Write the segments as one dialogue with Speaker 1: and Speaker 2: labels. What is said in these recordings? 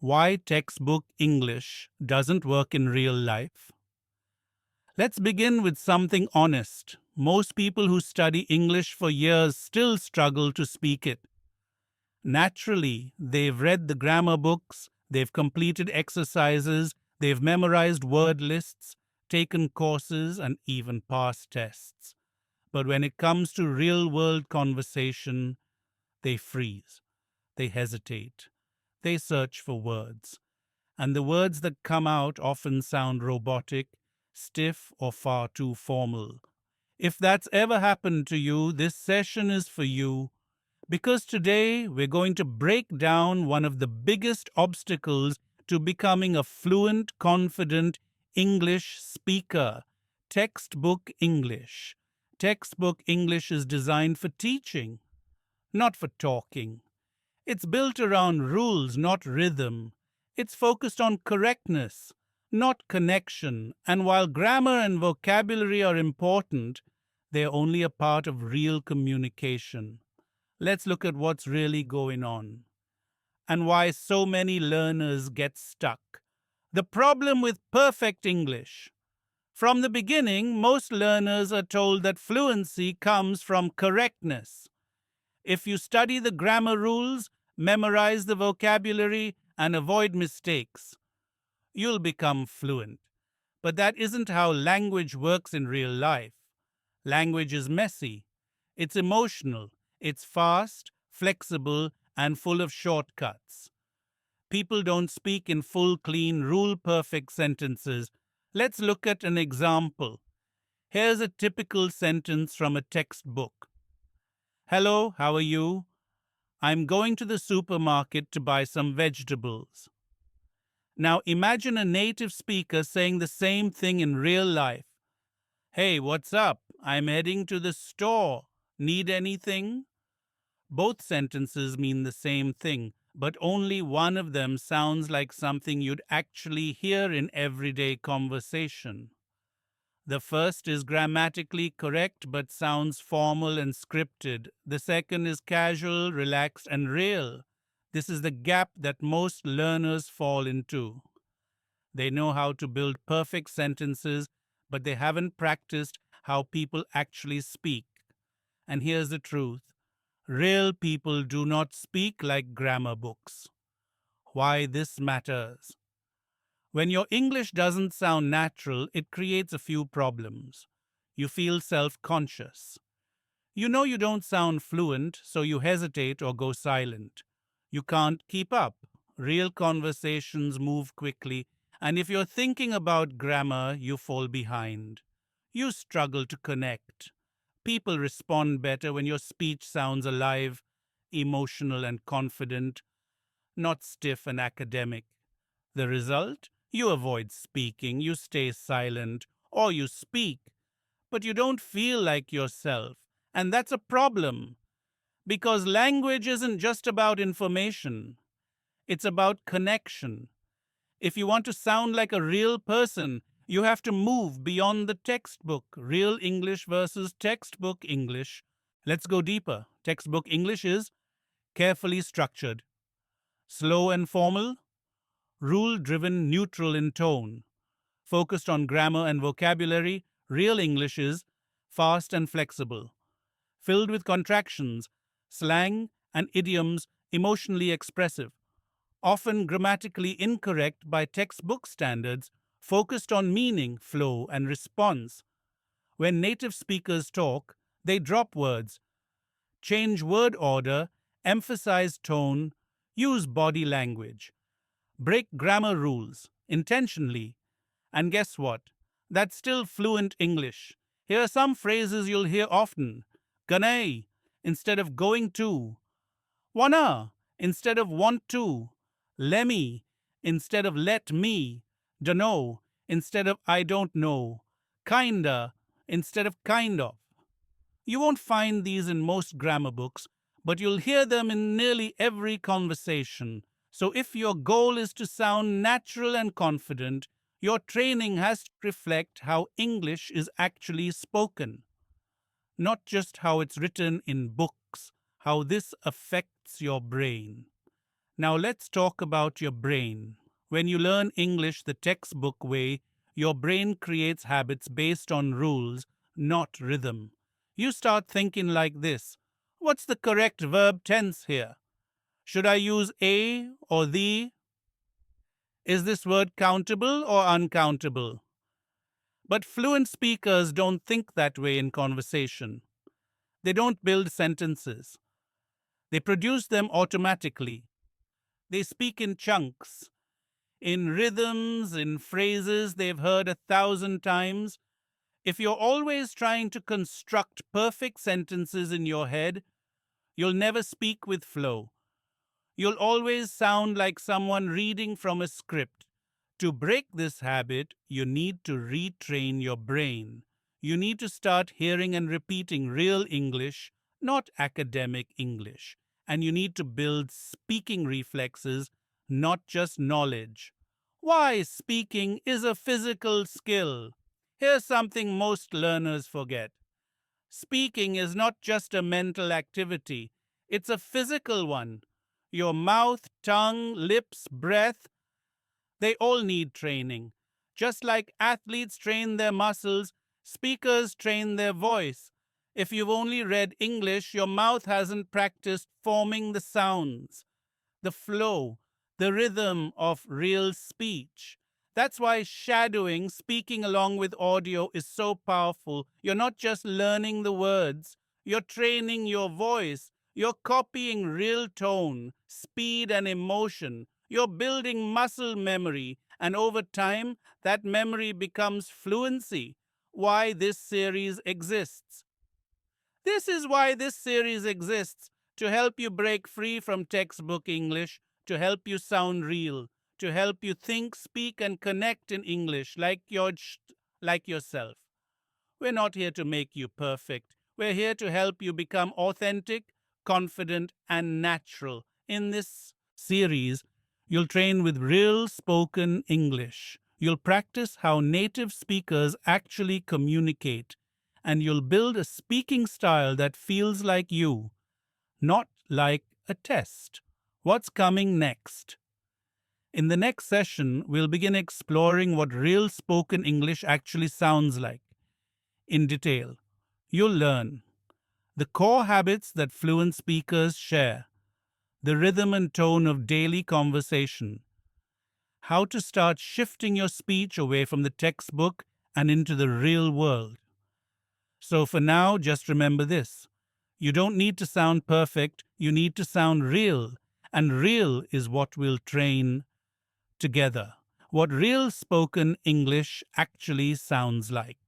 Speaker 1: Why textbook English doesn't work in real life. Let's begin with something honest. Most people who study English for years still struggle to speak it. Naturally, they've read the grammar books, they've completed exercises, they've memorized word lists, taken courses, and even passed tests. But when it comes to real world conversation, they freeze, they hesitate, they search for words. And the words that come out often sound robotic, stiff, or far too formal. If that's ever happened to you, this session is for you because today we're going to break down one of the biggest obstacles to becoming a fluent, confident English speaker: textbook English. Textbook English is designed for teaching, not for talking. It's built around rules, not rhythm. It's focused on correctness, not connection. And while grammar and vocabulary are important, they're only a part of real communication. Let's look at what's really going on and why so many learners get stuck. The problem with perfect English. From the beginning, most learners are told that fluency comes from correctness. If you study the grammar rules, memorize the vocabulary, and avoid mistakes, you'll become fluent. But that isn't how language works in real life. Language is messy, it's emotional, it's fast, flexible, and full of shortcuts. People don't speak in full, clean, rule-perfect sentences. Let's look at an example. Here's a typical sentence from a textbook. Hello, how are you? I'm going to the supermarket to buy some vegetables. Now imagine a native speaker saying the same thing in real life. Hey, what's up? I'm heading to the store. Need anything? Both sentences mean the same thing, but only one of them sounds like something you'd actually hear in everyday conversation. The first is grammatically correct but sounds formal and scripted. The second is casual, relaxed, and real. This is the gap that most learners fall into. They know how to build perfect sentences, but they haven't practiced how people actually speak. And here's the truth: real people do not speak like grammar books. Why this matters. When your English doesn't sound natural, it creates a few problems. You feel self-conscious. You know you don't sound fluent, so you hesitate or go silent. You can't keep up. Real conversations move quickly, and if you're thinking about grammar, you fall behind. You struggle to connect. People respond better when your speech sounds alive, emotional, and confident, not stiff and academic. The result? You avoid speaking, you stay silent, or you speak, but you don't feel like yourself. And that's a problem, because language isn't just about information, it's about connection. If you want to sound like a real person, you have to move beyond the textbook. Real English versus textbook English. Let's go deeper. Textbook English is carefully structured, slow and formal, rule-driven, neutral in tone, focused on grammar and vocabulary. Real English is fast and flexible, filled with contractions, slang, and idioms, emotionally expressive, often grammatically incorrect by textbook standards, focused on meaning, flow, and response. When native speakers talk, they drop words, change word order, emphasize tone, use body language, break grammar rules intentionally. And guess what? That's still fluent English. Here are some phrases you'll hear often. Gonna instead of going to. Wanna instead of want to. Lemme instead of let me. Dunno instead of I don't know. Kinda instead of kind of. You won't find these in most grammar books, but you'll hear them in nearly every conversation. So if your goal is to sound natural and confident, your training has to reflect how English is actually spoken, not just how it's written in books, how this affects your brain. Now let's talk about your brain. When you learn English the textbook way, your brain creates habits based on rules, not rhythm. You start thinking like this: what's the correct verb tense here? Should I use a or the? Is this word countable or uncountable? But fluent speakers don't think that way in conversation. They don't build sentences. They produce them automatically. They speak in chunks, in rhythms, in phrases they've heard 1,000 times. If you're always trying to construct perfect sentences in your head, you'll never speak with flow. You'll always sound like someone reading from a script. To break this habit, you need to retrain your brain. You need to start hearing and repeating real English, not academic English. And you need to build speaking reflexes, not just knowledge. Why speaking is a physical skill. Here's something most learners forget. Speaking is not just a mental activity, it's a physical one. Your mouth, tongue, lips, breath, they all need training. Just like athletes train their muscles, speakers train their voice. If you've only read English, your mouth hasn't practiced forming the sounds, the flow, the rhythm of real speech. That's why shadowing, speaking along with audio, is so powerful. You're not just learning the words, you're training your voice. You're copying real tone, speed, and emotion. You're building muscle memory, and over time, that memory becomes fluency. Why this series exists. This is why this series exists, to help you break free from textbook English, to help you sound real, to help you think, speak, and connect in English like yourself. We're not here to make you perfect. We're here to help you become authentic, confident, and natural. In this series, you'll train with real spoken English. You'll practice how native speakers actually communicate, and you'll build a speaking style that feels like you, not like a test. What's coming next? In the next session, we'll begin exploring what real spoken English actually sounds like. In detail, you'll learn the core habits that fluent speakers share, the rhythm and tone of daily conversation, how to start shifting your speech away from the textbook and into the real world. So for now, just remember this. You don't need to sound perfect, you need to sound real, and real is what we'll train together. What real spoken English actually sounds like.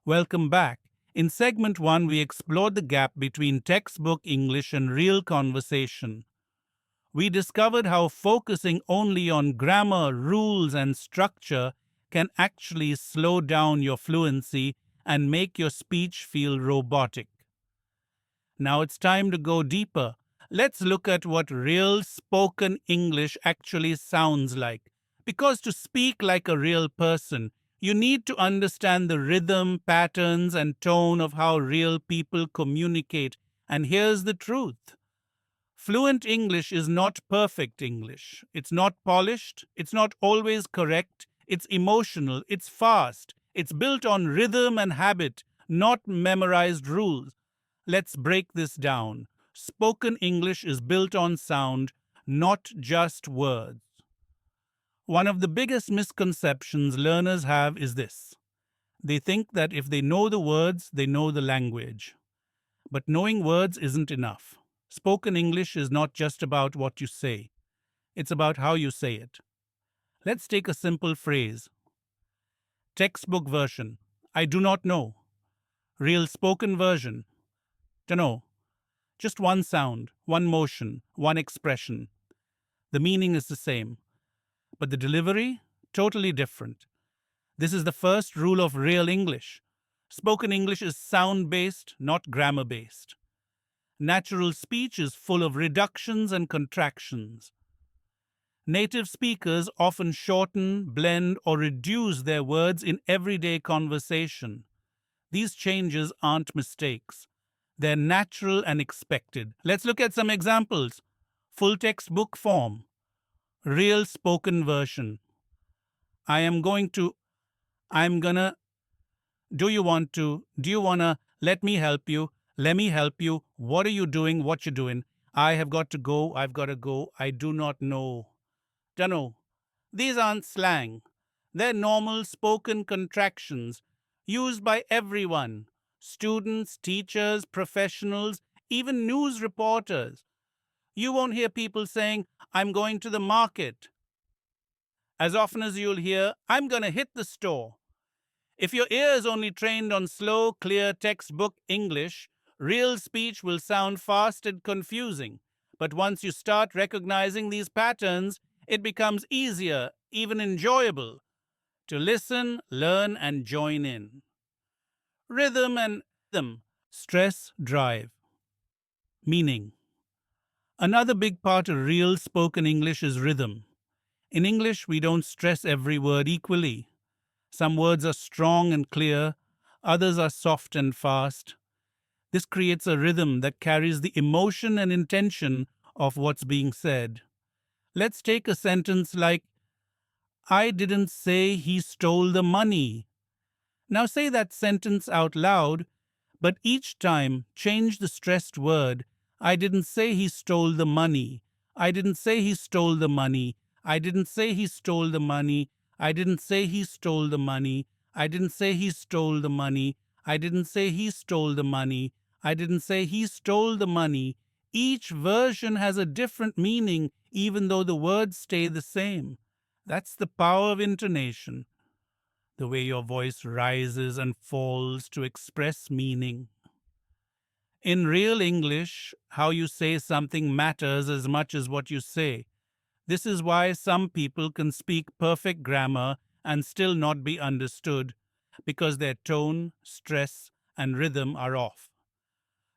Speaker 1: Welcome back. In segment 1, we explored the gap between textbook English and real conversation. We discovered how focusing only on grammar, rules, and structure can actually slow down your fluency and make your speech feel robotic. Now it's time to go deeper. Let's look at what real spoken English actually sounds like. Because to speak like a real person, you need to understand the rhythm, patterns, and tone of how real people communicate. And here's the truth. Fluent English is not perfect English. It's not polished. It's not always correct. It's emotional. It's fast. It's built on rhythm and habit, not memorized rules. Let's break this down. Spoken English is built on sound, not just words. One of the biggest misconceptions learners have is this. They think that if they know the words, they know the language. But knowing words isn't enough. Spoken English is not just about what you say. It's about how you say it. Let's take a simple phrase. Textbook version. I do not know. Real spoken version. Dunno. Just one sound, one motion, one expression. The meaning is the same, but the delivery, totally different. This is the first rule of real English. Spoken English is sound-based, not grammar-based. Natural speech is full of reductions and contractions. Native speakers often shorten, blend, or reduce their words in everyday conversation. These changes aren't mistakes. They're natural and expected. Let's look at some examples. Full textbook form. Real spoken version. I am going to. I'm gonna. Do you want to? Do you wanna? Let me help you. Let me help you. What are you doing? What you doing? I have got to go. I've got to go. I do not know. Dunno. These aren't slang. They're normal spoken contractions used by everyone: students, teachers, professionals, even news reporters. You won't hear people saying, I'm going to the market, as often as you'll hear, I'm going to hit the store. If your ear is only trained on slow, clear textbook English, real speech will sound fast and confusing. But once you start recognizing these patterns, it becomes easier, even enjoyable, to listen, learn, and join in. Rhythm and rhythm, stress, drive, meaning. Another big part of real spoken English is rhythm. In English, we don't stress every word equally. Some words are strong and clear, others are soft and fast. This creates a rhythm that carries the emotion and intention of what's being said. Let's take a sentence like, I didn't say he stole the money. Now say that sentence out loud, but each time change the stressed word. I didn't say he stole the money. I didn't say he stole the money. I didn't say he stole the money. I didn't say he stole the money. I didn't say he stole the money. I didn't say he stole the money. I didn't say he stole the money. Each version has a different meaning, even though the words stay the same. That's the power of intonation, the way your voice rises and falls to express meaning. In real English, how you say something matters as much as what you say. This is why some people can speak perfect grammar and still not be understood, because their tone, stress, and rhythm are off.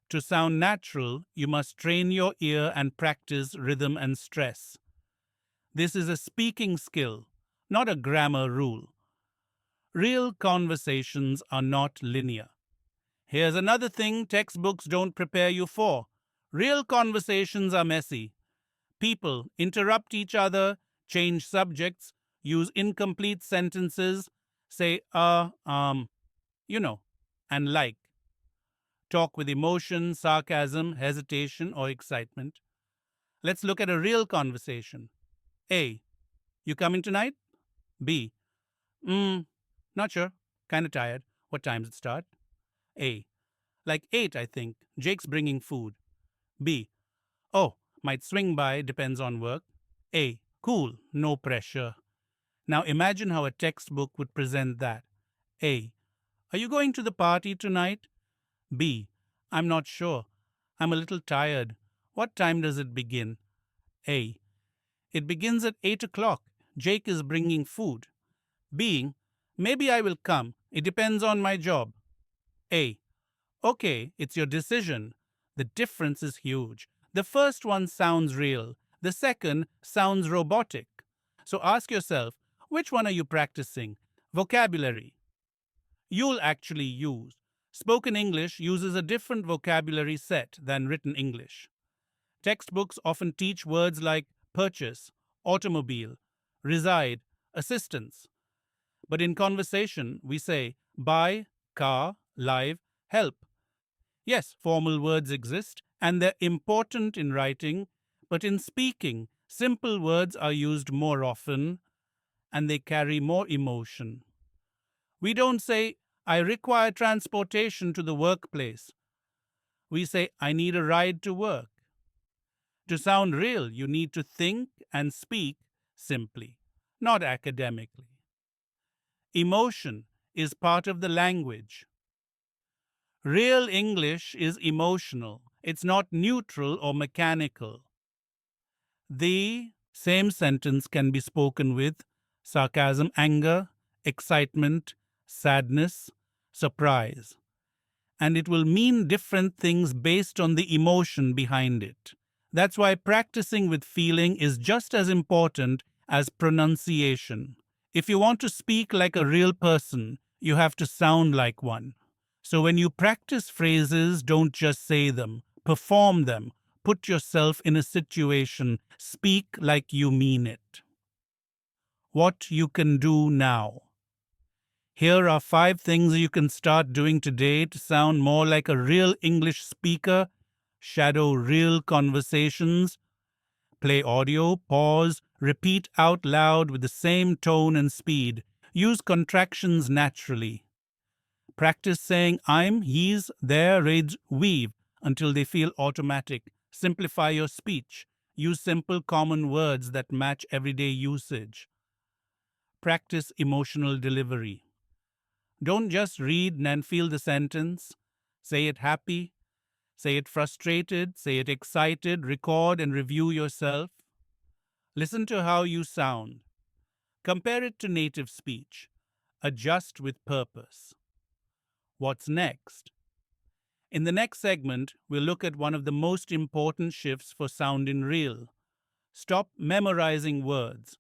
Speaker 1: To sound natural, you must train your ear and practice rhythm and stress. This is a speaking skill, not a grammar rule. Real conversations are not linear. Here's another thing textbooks don't prepare you for. Real conversations are messy. People interrupt each other, change subjects, use incomplete sentences, say, you know, and like. Talk with emotion, sarcasm, hesitation, or excitement. Let's look at a real conversation. A. You coming tonight? B. Not sure. Kinda tired. What time does it start? A. Like 8, I think. Jake's bringing food. B. Oh, might swing by, depends on work. A. Cool, no pressure. Now imagine how a textbook would present that. A. Are you going to the party tonight? B. I'm not sure. I'm a little tired. What time does it begin? A. It begins at 8 o'clock. Jake is bringing food. B. Maybe I will come. It depends on my job. A. Okay, it's your decision. The difference is huge. The first one sounds real. The second sounds robotic. So ask yourself, which one are you practicing? Vocabulary. You'll actually use. Spoken English uses a different vocabulary set than written English. Textbooks often teach words like purchase, automobile, reside, assistance. But in conversation, we say buy, car, live, help. Yes, formal words exist, and they're important in writing, but in speaking, simple words are used more often, and they carry more emotion. We don't say, I require transportation to the workplace. We say, I need a ride to work. To sound real, you need to think and speak simply, not academically. Emotion is part of the language. Real English is emotional. It's not neutral or mechanical. The same sentence can be spoken with sarcasm, anger, excitement, sadness, surprise. And it will mean different things based on the emotion behind it. That's why practicing with feeling is just as important as pronunciation. If you want to speak like a real person, you have to sound like one. So when you practice phrases, don't just say them, perform them, put yourself in a situation. Speak like you mean it. What you can do now. Here are 5 things you can start doing today to sound more like a real English speaker. Shadow real conversations. Play audio, pause, repeat out loud with the same tone and speed. Use contractions naturally. Practice saying I'm, he's, there, raids, we've until they feel automatic. Simplify your speech. Use simple common words that match everyday usage. Practice emotional delivery. Don't just read and feel the sentence. Say it happy, say it frustrated, say it excited, record and review yourself. Listen to how you sound. Compare it to native speech. Adjust with purpose. What's next? In the next segment, we'll look at one of the most important shifts for sounding real. Stop memorizing words.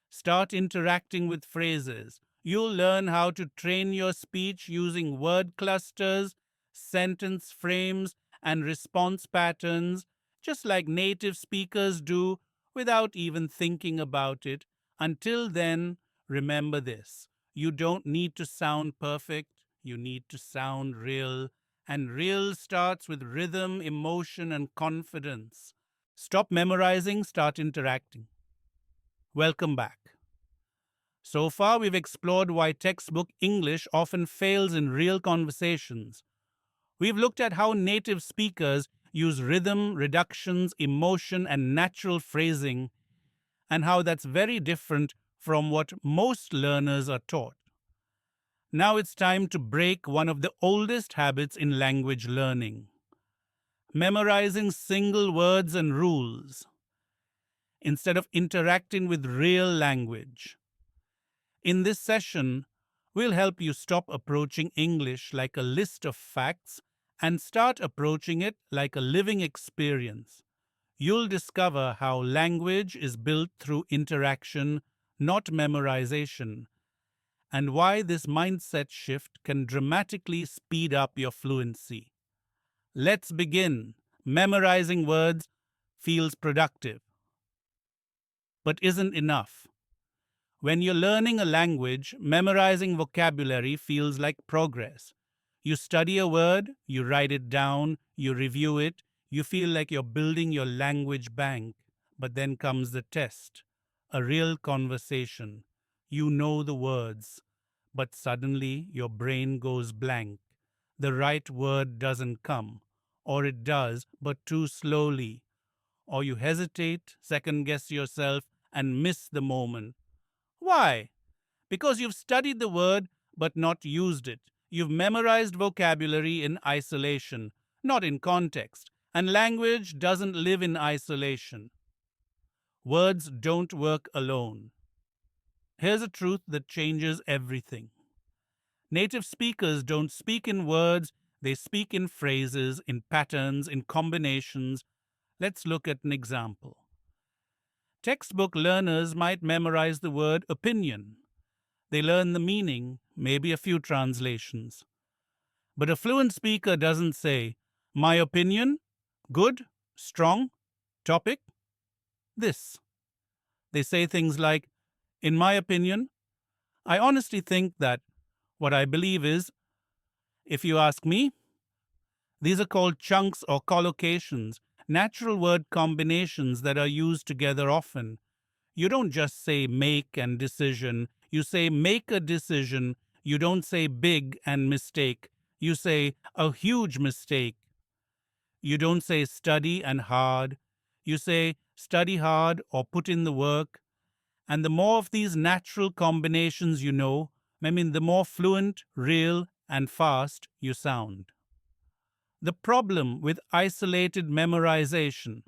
Speaker 1: Start interacting with phrases. You'll learn how to train your speech using word clusters, sentence frames, and response patterns, just like native speakers do without even thinking about it. Until then, remember this: you don't need to sound perfect, you need to sound real. And real starts with rhythm, emotion, and confidence. Stop memorizing, start interacting. Welcome back. So far, we've explored why textbook English often fails in real conversations. We've looked at how native speakers use rhythm, reductions, emotion, and natural phrasing, and how that's very different from what most learners are taught. Now it's time to break one of the oldest habits in language learning: memorizing single words and rules instead of interacting with real language. In this session, we'll help you stop approaching English like a list of facts and start approaching it like a living experience. You'll discover how language is built through interaction, not memorization, and why this mindset shift can dramatically speed up your fluency. Let's begin. Memorizing words feels productive, but isn't enough. When you're learning a language, memorizing vocabulary feels like progress. You study a word, you write it down, you review it, you feel like you're building your language bank. But then comes the test, a real conversation. You know the words, but suddenly your brain goes blank. The right word doesn't come, or it does, but too slowly. Or you hesitate, second guess yourself, and miss the moment. Why? Because you've studied the word but not used it. You've memorized vocabulary in isolation, not in context. And language doesn't live in isolation. Words don't work alone. Here's a truth that changes everything. Native speakers don't speak in words, they speak in phrases, in patterns, in combinations. Let's look at an example. Textbook learners might memorize the word opinion. They learn the meaning, maybe a few translations. But a fluent speaker doesn't say, my opinion, good, strong, topic, this. They say things like, in my opinion, I honestly think that what I believe is, if you ask me. These are called chunks or collocations, natural word combinations that are used together often. You don't just say make and decision. You say make a decision. You don't say big and mistake. You say a huge mistake. You don't say study and hard. You say study hard or put in the work. And the more of these natural combinations you know, the more fluent, real, and fast you sound. The problem with isolated memorization.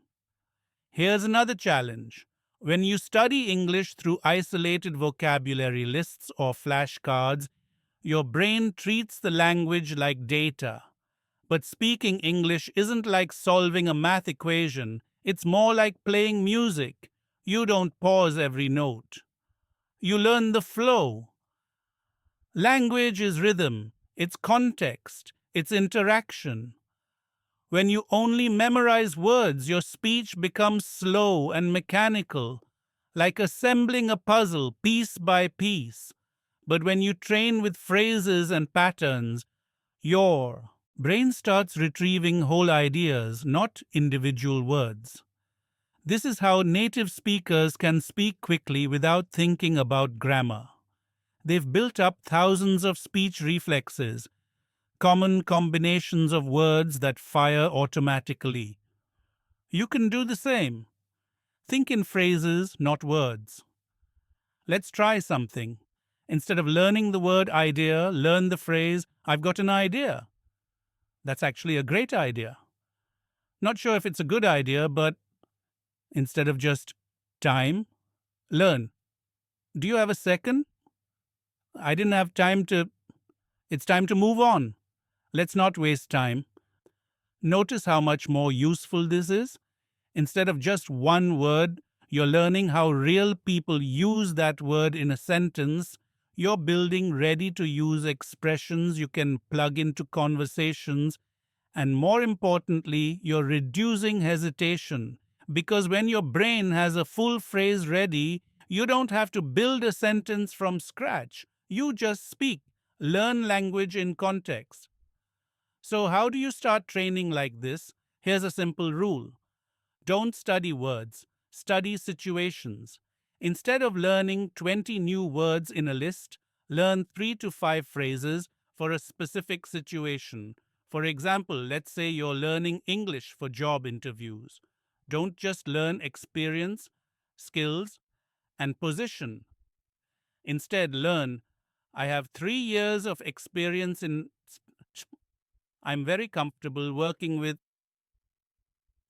Speaker 1: Here's another challenge. When you study English through isolated vocabulary lists or flashcards, your brain treats the language like data. But speaking English isn't like solving a math equation, it's more like playing music. You don't pause every note. You learn the flow. Language is rhythm, it's context, it's interaction. When you only memorize words, your speech becomes slow and mechanical, like assembling a puzzle piece by piece. But when you train with phrases and patterns, your brain starts retrieving whole ideas, not individual words. This is how native speakers can speak quickly without thinking about grammar. They've built up thousands of speech reflexes, common combinations of words that fire automatically. You can do the same. Think in phrases, not words. Let's try something. Instead of learning the word idea, learn the phrase, I've got an idea. That's actually a great idea. Not sure if it's a good idea, but instead of just time, learn. Do you have a second? I didn't have time to. It's time to move on. Let's not waste time. Notice how much more useful this is? Instead of just one word, you're learning how real people use that word in a sentence. You're building ready to use expressions you can plug into conversations. And more importantly, you're reducing hesitation. Because when your brain has a full phrase ready, you don't have to build a sentence from scratch. You just speak. Learn language in context. So, how do you start training like this? Here's a simple rule. Don't study words, study situations. Instead of learning 20 new words in a list, learn 3 to 5 phrases for a specific situation. For example, let's say you're learning English for job interviews. Don't just learn experience, skills, and position. Instead, learn, I have 3 years of experience in. I'm very comfortable working with.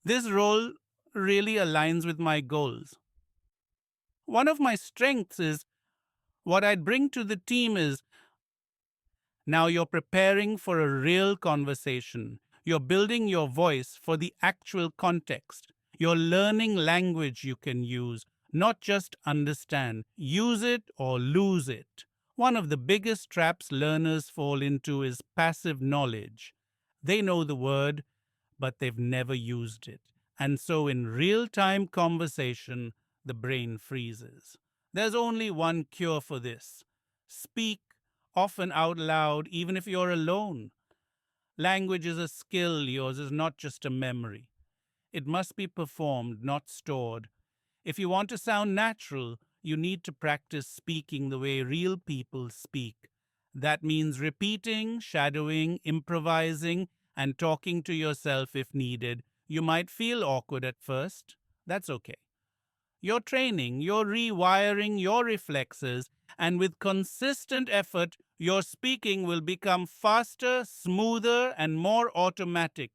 Speaker 1: This role really aligns with my goals. One of my strengths is what I'd bring to the team is. Now you're preparing for a real conversation. You're building your voice for the actual context. You're learning language you can use, not just understand. Use it or lose it. One of the biggest traps learners fall into is passive knowledge. They know the word, but they've never used it. And so in real-time conversation, the brain freezes. There's only one cure for this. Speak, often out loud, even if you're alone. Language is a skill, yours is not just a memory. It must be performed, not stored. If you want to sound natural, you need to practice speaking the way real people speak. That means repeating, shadowing, improvising, and talking to yourself if needed. You might feel awkward at first. That's okay. You're training, you're rewiring your reflexes, and with consistent effort, your speaking will become faster, smoother, and more automatic.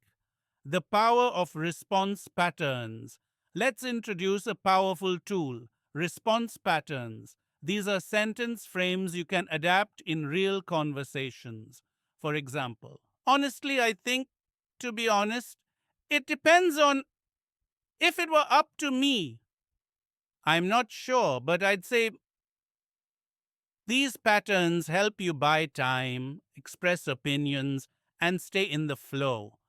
Speaker 1: The power of response patterns. Let's introduce a powerful tool, response patterns. These are sentence frames you can adapt in real conversations. For example, honestly, I think, to be honest, it depends on if it were up to me. I'm not sure, but I'd say these patterns help you buy time, express opinions, and stay in the flow.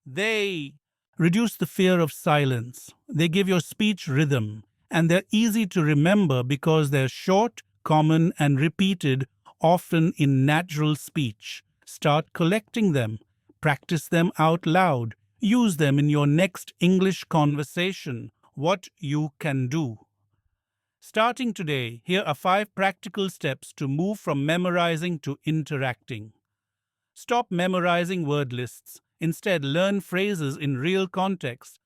Speaker 1: They reduce the fear of silence. They give your speech rhythm, and they're easy to remember because they're short, common, and repeated, often in natural speech. Start collecting them. Practice them out loud. Use them in your next English conversation. What you can do. Starting today, here are 5 practical steps to move from memorizing to interacting. Stop memorizing word lists. Instead, learn phrases in real context.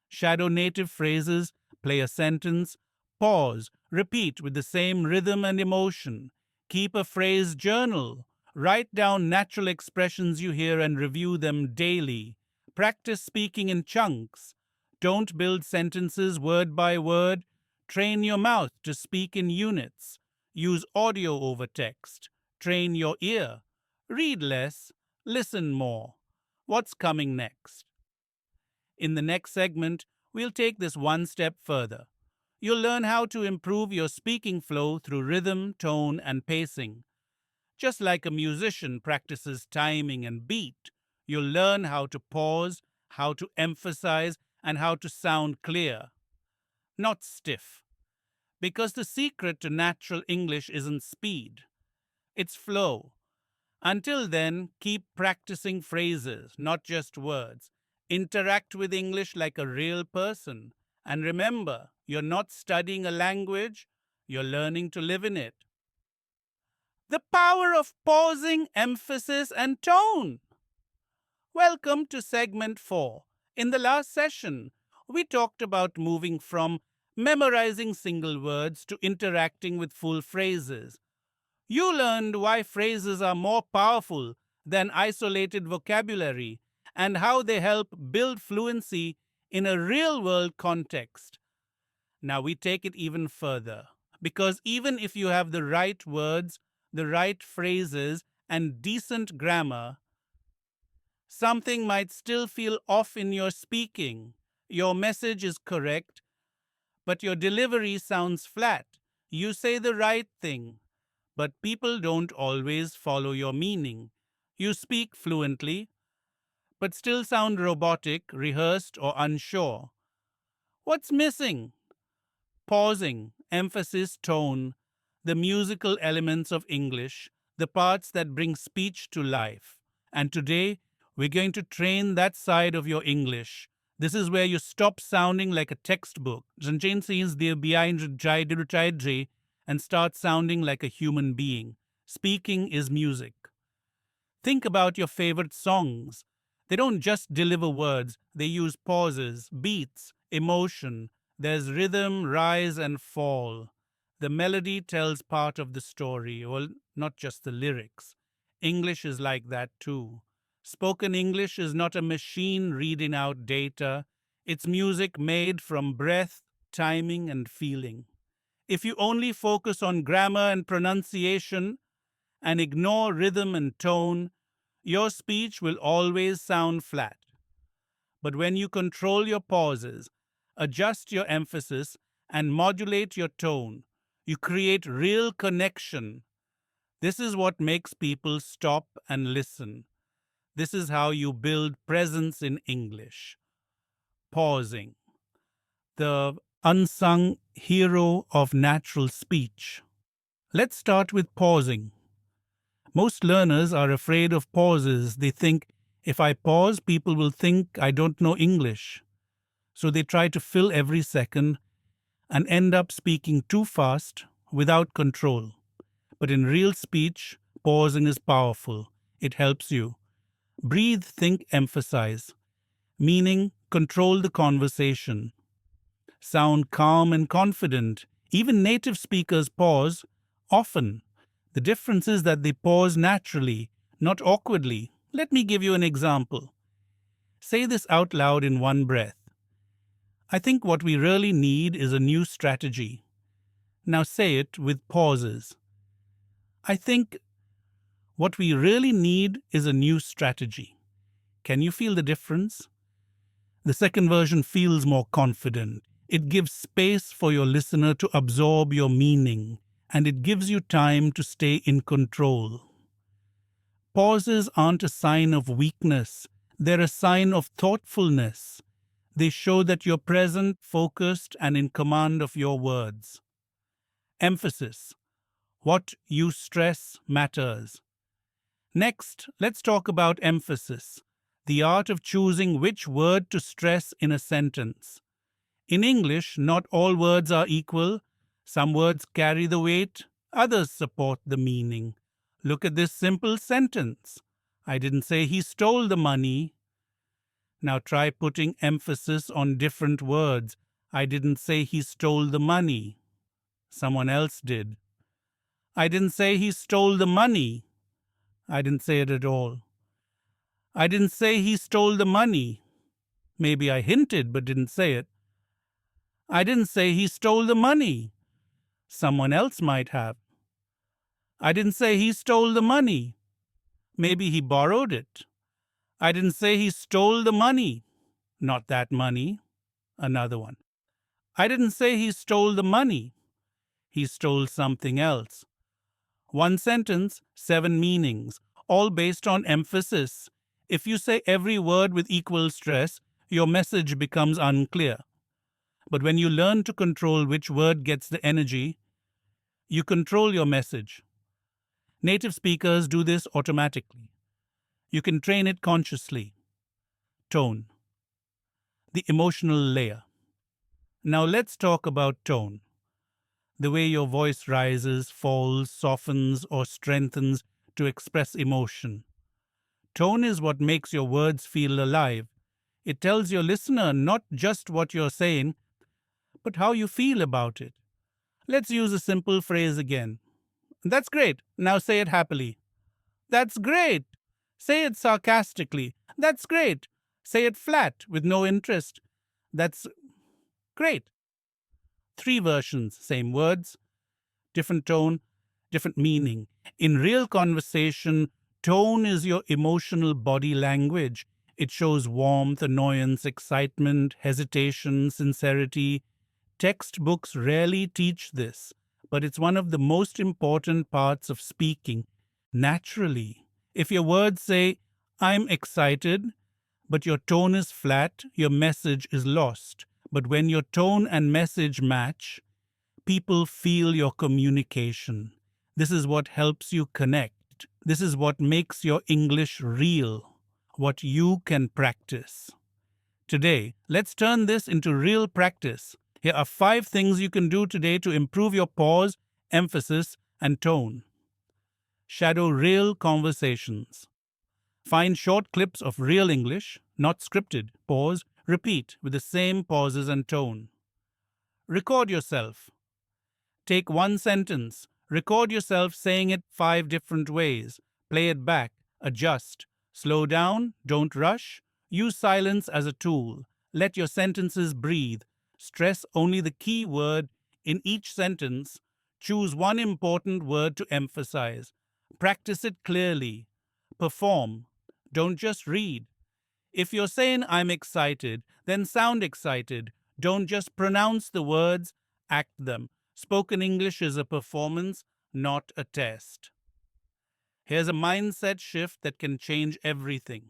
Speaker 1: Shadow native phrases, play a sentence, pause, repeat with the same rhythm and emotion. Keep a phrase journal. Write down natural expressions you hear and review them daily. Practice speaking in chunks. Don't build sentences word by word. Train your mouth to speak in units. Use audio over text. Train your ear. Read less. Listen more. What's coming next? In the next segment, we'll take this one step further. You'll learn how to improve your speaking flow through rhythm, tone, and pacing. Just like a musician practices timing and beat, you'll learn how to pause how to emphasize, and how to sound clear, not stiff. Because the secret to natural English isn't speed, it's flow. Until then, keep practicing phrases, not just words. Interact with English like a real person. And remember, you're not studying a language, you're learning to live in it. The power of pausing, emphasis, and tone. Welcome to segment 4. In the last session, we talked about moving from memorizing single words to interacting with full phrases. You learned why phrases are more powerful than isolated vocabulary and how they help build fluency in a real world context. Now we take it even further because even if you have the right words, the right phrases, and decent grammar, something might still feel off in your speaking. Your message is correct, but your delivery sounds flat. You say the right thing, but people don't always follow your meaning. You speak fluently, but still sound robotic, rehearsed, or unsure. What's missing? Pausing, emphasis, tone, the musical elements of English, the parts that bring speech to life. And today, we're going to train that side of your English. This is where you stop sounding like a textbook and start sounding like a human being. Speaking is music. Think about your favorite songs. They don't just deliver words, they use pauses, beats, emotion. There's rhythm, rise, and fall. The melody tells part of the story, well, not just the lyrics. English is like that too. Spoken English is not a machine reading out data. It's music made from breath, timing, and feeling. If you only focus on grammar and pronunciation and ignore rhythm and tone, your speech will always sound flat. But when you control your pauses, adjust your emphasis, and modulate your tone, you create real connection. This is what makes people stop and listen. This is how you build presence in English. Pausing. The unsung hero of natural speech. Let's start with pausing. Most learners are afraid of pauses. They think, if I pause, people will think I don't know English. So they try to fill every second and end up speaking too fast without control. But in real speech, pausing is powerful. It helps you. Breathe, think, emphasize. Meaning, control the conversation. Sound calm and confident. Even native speakers pause, often. The difference is that they pause naturally, not awkwardly. Let me give you an example. Say this out loud in one breath. I think what we really need is a new strategy. Now say it with pauses. I think what we really need is a new strategy. Can you feel the difference? The second version feels more confident. It gives space for your listener to absorb your meaning, and it gives you time to stay in control. Pauses aren't a sign of weakness. They're a sign of thoughtfulness. They show that you're present, focused, and in command of your words. Emphasis. What you stress matters. Next, let's talk about emphasis, the art of choosing which word to stress in a sentence. In English, not all words are equal. Some words carry the weight, others support the meaning. Look at this simple sentence. I didn't say he stole the money. Now try putting emphasis on different words. I didn't say he stole the money. Someone else did. I didn't say he stole the money. I didn't say it at all. I didn't say he stole the money. Maybe I hinted but didn't say it. I didn't say he stole the money. Someone else might have. I didn't say he stole the money. Maybe he borrowed it. I didn't say he stole the money. Not that money. Another one. I didn't say he stole the money. He stole something else. One sentence, 7 meanings, all based on emphasis. If you say every word with equal stress, your message becomes unclear. But when you learn to control which word gets the energy, you control your message. Native speakers do this automatically. You can train it consciously. Tone, the emotional layer. Now let's talk about tone. The way your voice rises, falls, softens, or strengthens to express emotion. Tone is what makes your words feel alive. It tells your listener not just what you're saying, but how you feel about it. Let's use a simple phrase again. That's great. Now say it happily. That's great. Say it sarcastically. That's great. Say it flat with no interest. That's great. Three versions, same words, different tone, different meaning. In real conversation, tone is your emotional body language. It shows warmth, annoyance, excitement, hesitation, sincerity. Textbooks rarely teach this, but it's one of the most important parts of speaking naturally. If your words say, I'm excited, but your tone is flat, your message is lost. But when your tone and message match, people feel your communication. This is what helps you connect. This is what makes your English real, what you can practice. Today, let's turn this into real practice. Here are 5 things you can do today to improve your pause, emphasis, and tone. Shadow real conversations. Find short clips of real English, not scripted. Pause, repeat with the same pauses and tone. Record yourself. Take one sentence. Record yourself saying it 5 different ways. Play it back. Adjust. Slow down. Don't rush. Use silence as a tool. Let your sentences breathe. Stress only the key word in each sentence. Choose one important word to emphasize. Practice it clearly. Perform. Don't just read. If you're saying I'm excited, then sound excited. Don't just pronounce the words, act them. Spoken English is a performance, not a test. Here's a mindset shift that can change everything.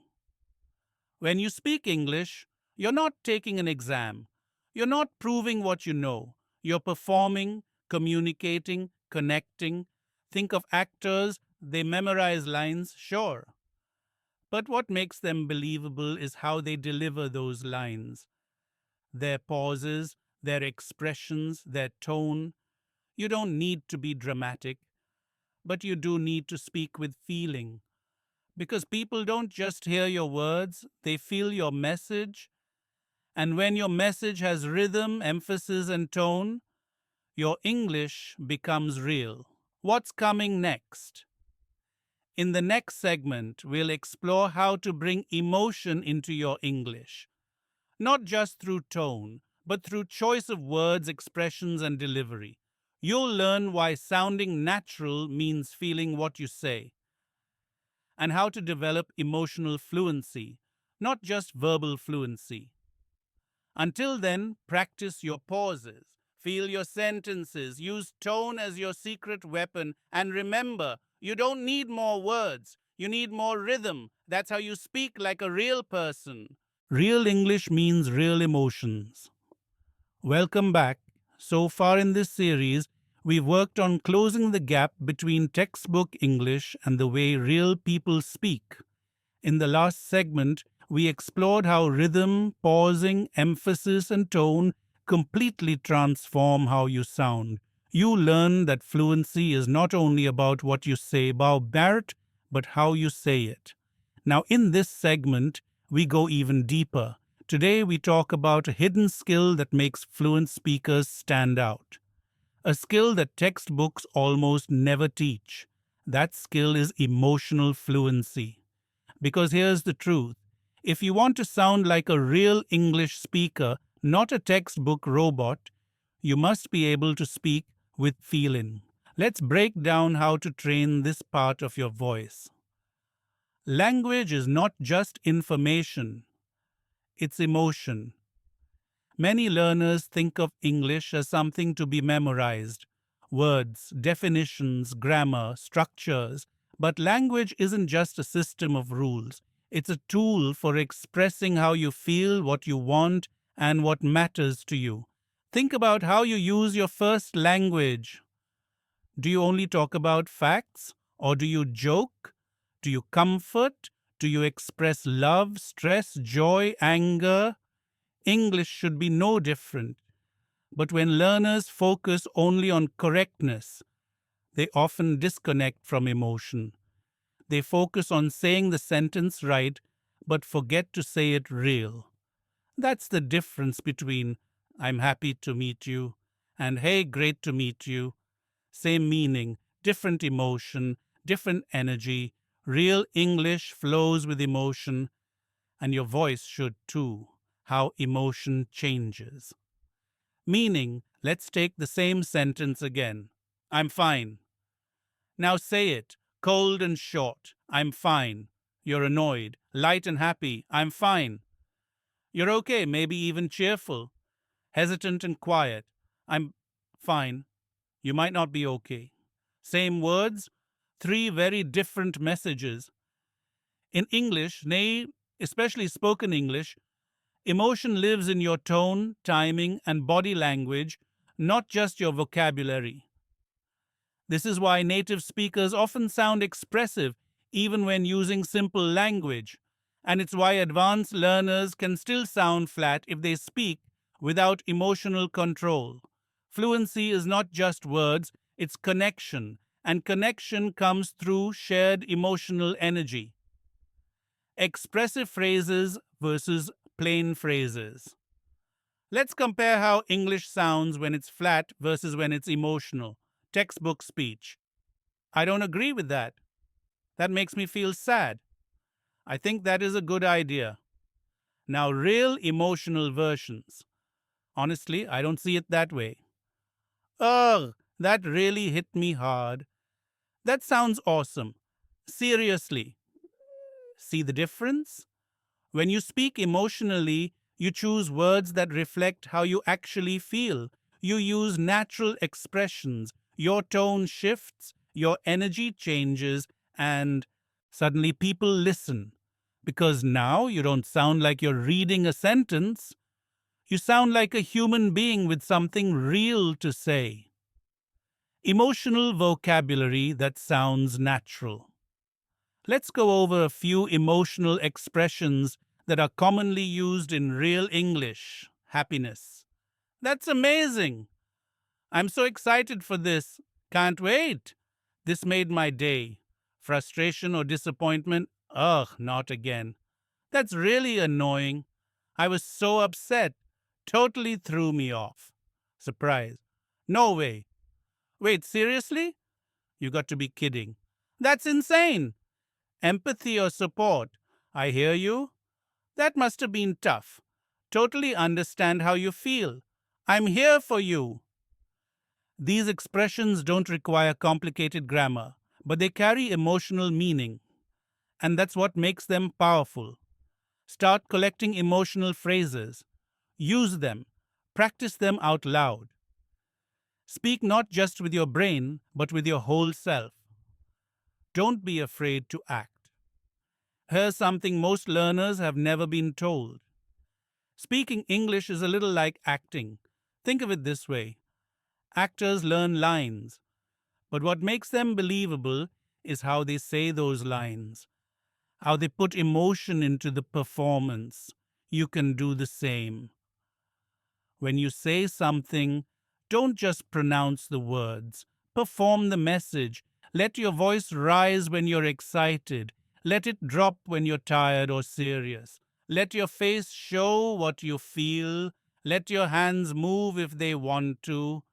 Speaker 1: When you speak English, you're not taking an exam. You're not proving what you know. You're performing, communicating, connecting. Think of actors, they memorize lines, sure. But what makes them believable is how they deliver those lines. Their pauses, their expressions, their tone. You don't need to be dramatic, but you do need to speak with feeling. Because people don't just hear your words, they feel your message. And when your message has rhythm, emphasis, and tone, your English becomes real. What's coming next? In the next segment, we'll explore how to bring emotion into your English. Not just through tone, but through choice of words, expressions, and delivery. You'll learn why sounding natural means feeling what you say, and how to develop emotional fluency, not just verbal fluency. Until then, practice your pauses, feel your sentences, use tone as your secret weapon, and remember, you don't need more words, you need more rhythm. That's how you speak like a real person. Real English means real emotions. Welcome back. So far in this series, we've worked on closing the gap between textbook English and the way real people speak. In the last segment, we explored how rhythm, pausing, emphasis, and tone completely transform how you sound. You learn that fluency is not only about what you say about Barrett, but how you say it. Now, in this segment, we go even deeper. Today, we talk about a hidden skill that makes fluent speakers stand out. A skill that textbooks almost never teach. That skill is emotional fluency. Because here's the truth. If you want to sound like a real English speaker, not a textbook robot, you must be able to speak with feeling. Let's break down how to train this part of your voice. Language is not just information, it's emotion. Many learners think of English as something to be memorized. Words, definitions, grammar, structures. But language isn't just a system of rules. It's a tool for expressing how you feel, what you want, and what matters to you. Think about how you use your first language. Do you only talk about facts? Or do you joke? Do you comfort? Do you express love, stress, joy, anger? English should be no different. But when learners focus only on correctness, they often disconnect from emotion. They focus on saying the sentence right, but forget to say it real. That's the difference between "I'm happy to meet you" and "Hey, great to meet you." Same meaning, different emotion, different energy. Real English flows with emotion, and your voice should too. How emotion changes. Meaning, let's take the same sentence again. "I'm fine." Now say it, cold and short. "I'm fine." You're annoyed. Light and happy. "I'm fine." You're okay, maybe even cheerful. Hesitant and quiet. "I'm fine." You might not be okay. Same words, three very different messages. In English, nay, especially spoken English, emotion lives in your tone, timing, and body language, not just your vocabulary. This is why native speakers often sound expressive even when using simple language, and it's why advanced learners can still sound flat if they speak without emotional control. Fluency is not just words, it's connection, and connection comes through shared emotional energy. Expressive phrases versus plain phrases. Let's compare how English sounds when it's flat versus when it's emotional. Textbook speech. "I don't agree with that. That makes me feel sad. I think that is a good idea." Now, real emotional versions. "Honestly, I don't see it that way." "Ugh, that really hit me hard." "That sounds awesome." "Seriously." See the difference? When you speak emotionally, you choose words that reflect how you actually feel. You use natural expressions. Your tone shifts, your energy changes, and suddenly people listen. Because now you don't sound like you're reading a sentence. You sound like a human being with something real to say. Emotional vocabulary that sounds natural. Let's go over a few emotional expressions that are commonly used in real English. Happiness. "That's amazing. I'm so excited for this. Can't wait. This made my day." Frustration or disappointment. "Ugh, not again. That's really annoying. I was so upset. Totally threw me off." Surprise. "No way. Wait, seriously? You got to be kidding. That's insane." Empathy or support. "I hear you. That must have been tough. Totally understand how you feel. I'm here for you." These expressions don't require complicated grammar, but they carry emotional meaning, and that's what makes them powerful. Start collecting emotional phrases. Use them. Practice them out loud. Speak not just with your brain, but with your whole self. Don't be afraid to act. Here's something most learners have never been told. Speaking English is a little like acting. Think of it this way: actors learn lines, but what makes them believable is how they say those lines, how they put emotion into the performance. You can do the same. When you say something, don't just pronounce the words. Perform the message. Let your voice rise when you're excited. Let it drop when you're tired or serious. Let your face show what you feel. Let your hands move if they want to.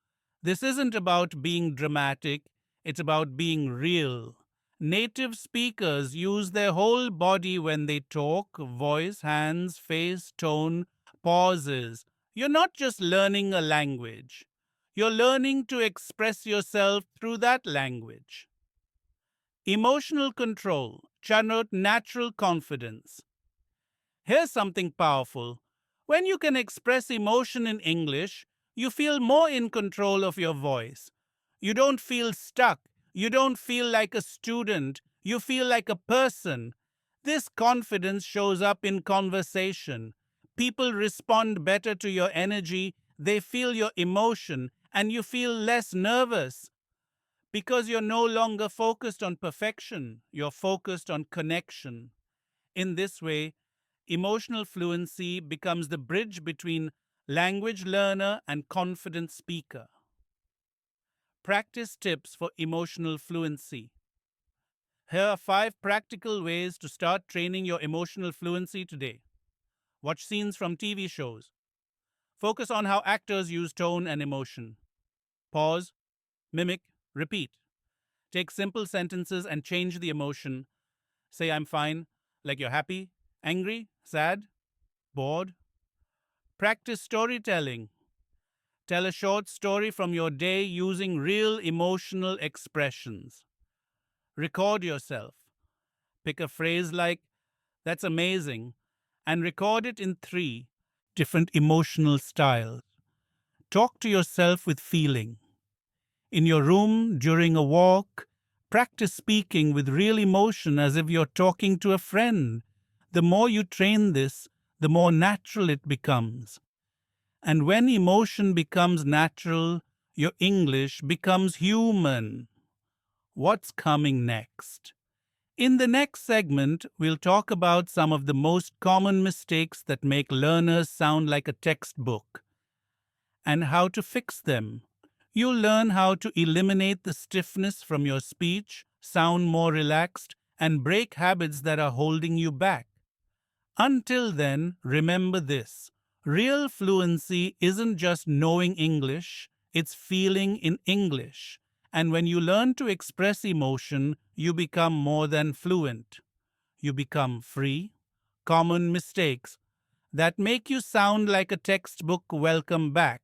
Speaker 1: This isn't about being dramatic, it's about being real. Native speakers use their whole body when they talk: voice, hands, face, tone, pauses. You're not just learning a language, you're learning to express yourself through that language. Emotional control, channel natural confidence. Here's something powerful. When you can express emotion in English, you feel more in control of your voice. You don't feel stuck. You don't feel like a student. You feel like a person. This confidence shows up in conversation. People respond better to your energy, they feel your emotion, and you feel less nervous because you're no longer focused on perfection, you're focused on connection. In this way, emotional fluency becomes the bridge between language learner and confident speaker. Practice tips for emotional fluency. Here are 5 practical ways to start training your emotional fluency today. Watch scenes from TV shows. Focus on how actors use tone and emotion. Pause, mimic, repeat. Take simple sentences and change the emotion. Say, I'm fine, like you're happy, angry, sad, bored. Practice storytelling. Tell a short story from your day using real emotional expressions. Record yourself. Pick a phrase like, that's amazing, and record it in 3 different emotional styles. Talk to yourself with feeling. In your room, during a walk, practice speaking with real emotion as if you're talking to a friend. The more you train this, the more natural it becomes. And when emotion becomes natural, your English becomes human. What's coming next? In the next segment, we'll talk about some of the most common mistakes that make learners sound like a textbook and how to fix them. You'll learn how to eliminate the stiffness from your speech, sound more relaxed, and break habits that are holding you back. Until then, remember this. Real fluency isn't just knowing English, it's feeling in English. And when you learn to express emotion, you become more than fluent. You become free. Common mistakes that make you sound like a textbook. Welcome back.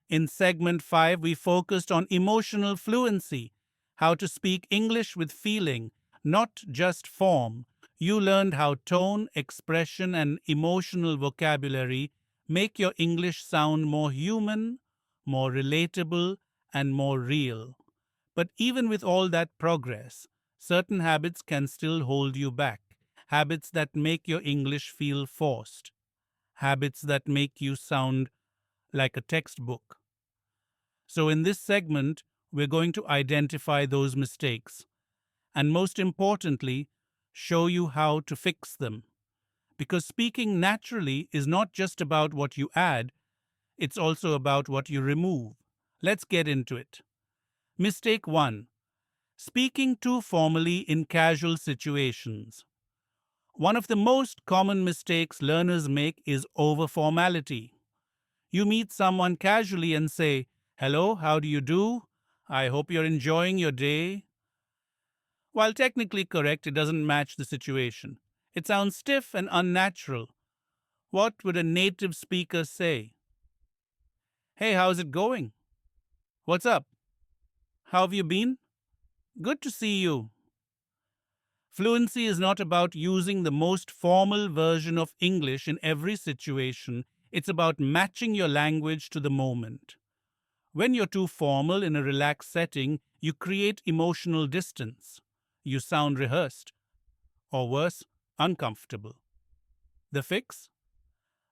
Speaker 1: In segment 5, we focused on emotional fluency, how to speak English with feeling, not just form. You learned how tone, expression, and emotional vocabulary make your English sound more human, more relatable, and more real. But even with all that progress, certain habits can still hold you back. Habits that make your English feel forced. Habits that make you sound like a textbook. So, in this segment, we're going to identify those mistakes and, most importantly, show you how to fix them. Because speaking naturally is not just about what you add, it's also about what you remove. Let's get into it. Mistake 1. Speaking too formally in casual situations. One of the most common mistakes learners make is over-formality. You meet someone casually and say, "Hello, how do you do? I hope you're enjoying your day." While technically correct, it doesn't match the situation. It sounds stiff and unnatural. What would a native speaker say? "Hey, how's it going? What's up? How have you been? Good to see you." Fluency is not about using the most formal version of English in every situation. It's about matching your language to the moment. When you're too formal in a relaxed setting, you create emotional distance. You sound rehearsed, or worse, uncomfortable. The fix?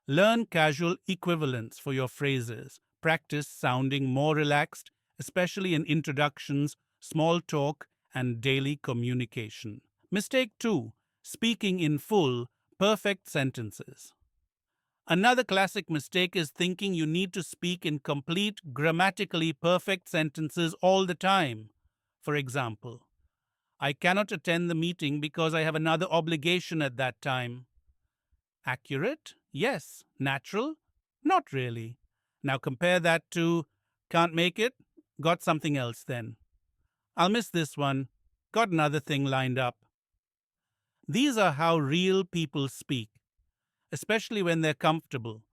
Speaker 1: Learn casual equivalents for your phrases. Practice sounding more relaxed, especially in introductions, small talk, and daily communication. Mistake 2. Speaking in full, perfect sentences. Another classic mistake is thinking you need to speak in complete, grammatically perfect sentences all the time. For example, "I cannot attend the meeting because I have another obligation at that time." Accurate? Yes. Natural? Not really. Now compare that to "can't make it, got something else then." "I'll miss this one, got another thing lined up." These are how real people speak, especially when they're comfortable.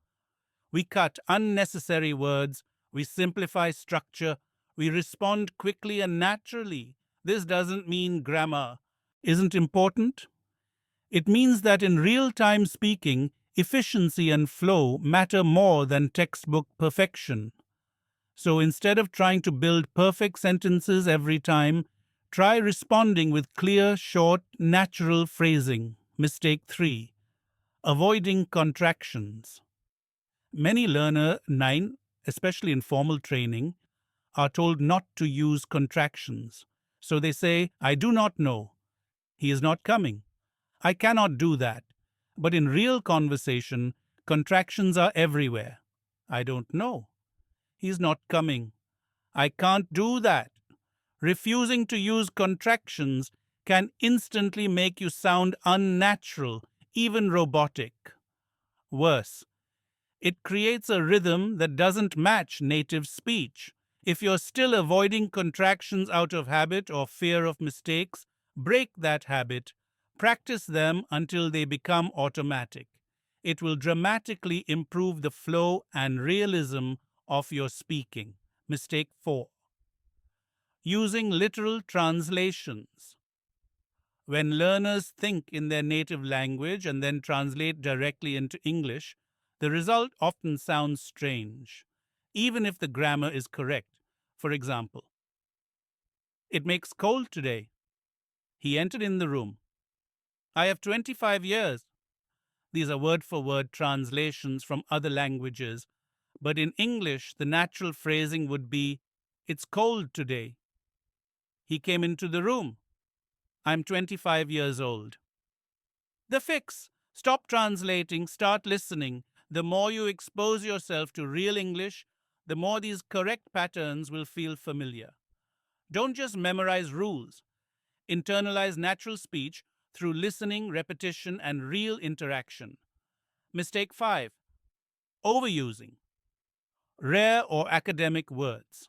Speaker 1: We cut unnecessary words, we simplify structure, we respond quickly and naturally. This doesn't mean grammar isn't important. It means that in real-time speaking, efficiency and flow matter more than textbook perfection. So instead of trying to build perfect sentences every time, try responding with clear, short, natural phrasing. Mistake 3. Avoiding contractions. Many learner 9, especially in formal training, are told not to use contractions. So they say, I do not know. He is not coming. I cannot do that. But in real conversation, contractions are everywhere. I don't know. He is not coming. I can't do that. Refusing to use contractions can instantly make you sound unnatural, even robotic. Worse, it creates a rhythm that doesn't match native speech. If you're still avoiding contractions out of habit or fear of mistakes, break that habit. Practice them until they become automatic. It will dramatically improve the flow and realism of your speaking. Mistake 4. Using literal translations. When learners think in their native language and then translate directly into English, the result often sounds strange, even if the grammar is correct. For example, it makes cold today. He entered in the room. I have 25 years. These are word for word translations from other languages, but in English, the natural phrasing would be, it's cold today. He came into the room. I'm 25 years old. The fix: stop translating, start listening. The more you expose yourself to real English, the more these correct patterns will feel familiar. Don't just memorize rules. Internalize natural speech through listening, repetition, and real interaction. Mistake 5. Overusing rare or academic words.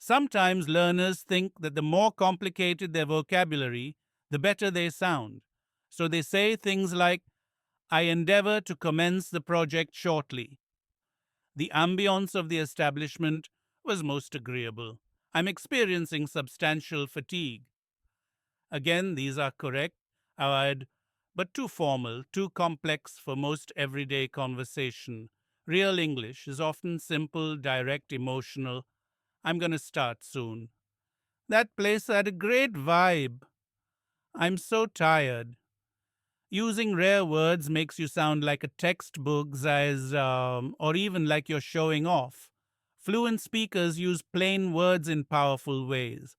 Speaker 1: Sometimes learners think that the more complicated their vocabulary, the better they sound. So they say things like, I endeavor to commence the project shortly. The ambience of the establishment was most agreeable. I'm experiencing substantial fatigue. Again, these are correct, I'd, but too formal, too complex for most everyday conversation. Real English is often simple, direct, emotional. I'm going to start soon. That place had a great vibe. I'm so tired. Using rare words makes you sound like a textbook size, or even like you're showing off. Fluent speakers use plain words in powerful ways.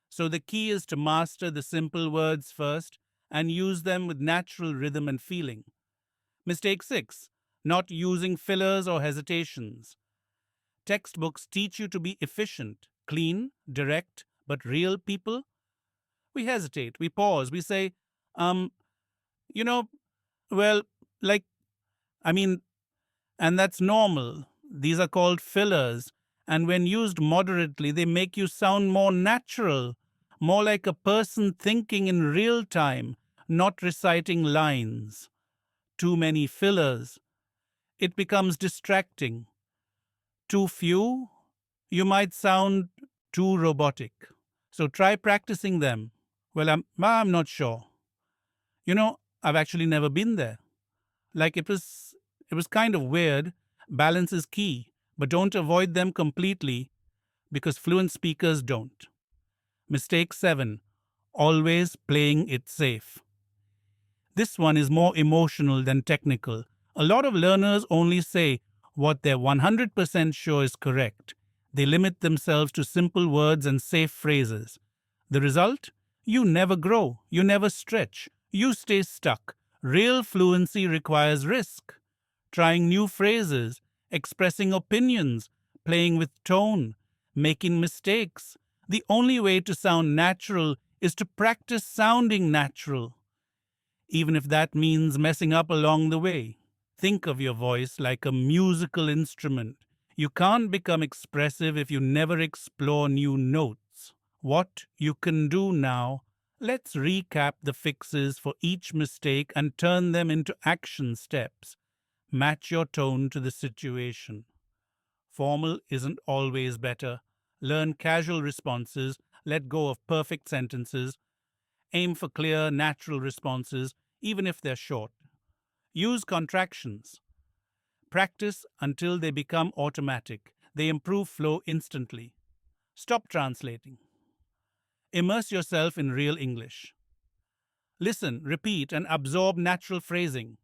Speaker 1: So the key is to master the simple words first and use them with natural rhythm and feeling. Mistake 6. Not using fillers or hesitations. Textbooks teach you to be efficient, clean, direct, but real people, we hesitate, we pause, we say, you know, well, like, I mean, and that's normal. These are called fillers, and when used moderately, they make you sound more natural, more like a person thinking in real time, not reciting lines. Too many fillers, it becomes distracting. Too few, you might sound too robotic. So try practicing them. Well, I'm not sure. I've actually never been there. Like it was kind of weird. Balance is key, but don't avoid them completely because fluent speakers don't. Mistake 7. Always playing it safe. This one is more emotional than technical. A lot of learners only say what they're 100% sure is correct. They limit themselves to simple words and safe phrases. The result? You never grow, you never stretch, you stay stuck. Real fluency requires risk. Trying new phrases, expressing opinions, playing with tone, making mistakes. The only way to sound natural is to practice sounding natural, even if that means messing up along the way. Think of your voice like a musical instrument. You can't become expressive if you never explore new notes. What you can do now, let's recap the fixes for each mistake and turn them into action steps. Match your tone to the situation. Formal isn't always better. Learn casual responses, let go of perfect sentences, aim for clear, natural responses, even if they're short. Use contractions. Practice until they become automatic. They improve flow instantly. Stop translating. Immerse yourself in real English. Listen, repeat, and absorb natural phrasing.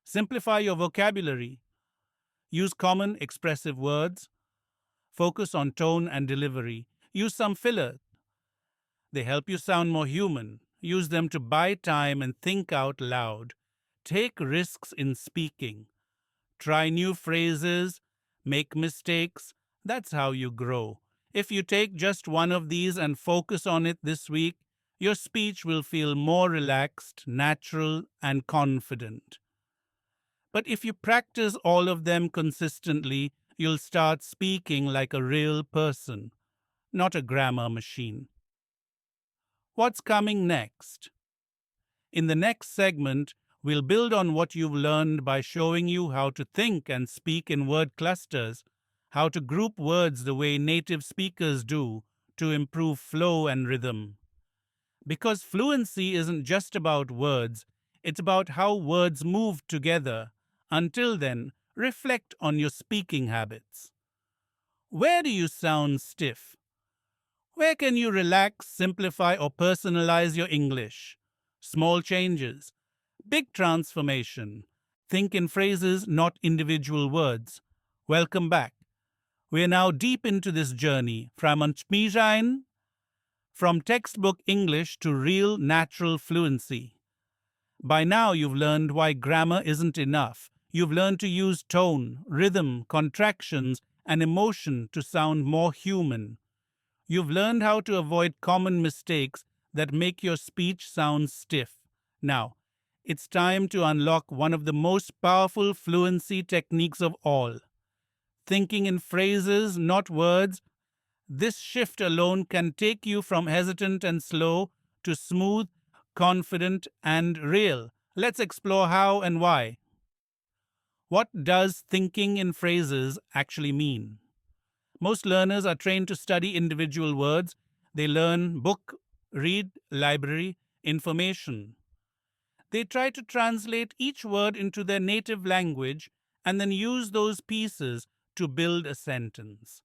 Speaker 1: Simplify your vocabulary. Use common expressive words. Focus on tone and delivery. Use some filler. They help you sound more human. Use them to buy time and think out loud. Take risks in speaking. Try new phrases. Make mistakes. That's how you grow. If you take just one of these and focus on it this week, your speech will feel more relaxed, natural, and confident. But if you practice all of them consistently, you'll start speaking like a real person, not a grammar machine. What's coming next? In the next segment, we'll build on what you've learned by showing you how to think and speak in word clusters, how to group words the way native speakers do to improve flow and rhythm. Because fluency isn't just about words, it's about how words move together. Until then, reflect on your speaking habits. Where do you sound stiff? Where can you relax, simplify, or personalize your English? Small changes, big transformation. Think in phrases, not individual words. Welcome back. We are now deep into this journey from textbook English to real natural fluency. By now, you've learned why grammar isn't enough. You've learned to use tone, rhythm, contractions, and emotion to sound more human. You've learned how to avoid common mistakes that make your speech sound stiff. Now, it's time to unlock one of the most powerful fluency techniques of all. Thinking in phrases, not words. This shift alone can take you from hesitant and slow to smooth, confident, and real. Let's explore how and why. What does thinking in phrases actually mean? Most learners are trained to study individual words. They learn book, read, library, information. They try to translate each word into their native language and then use those pieces to build a sentence.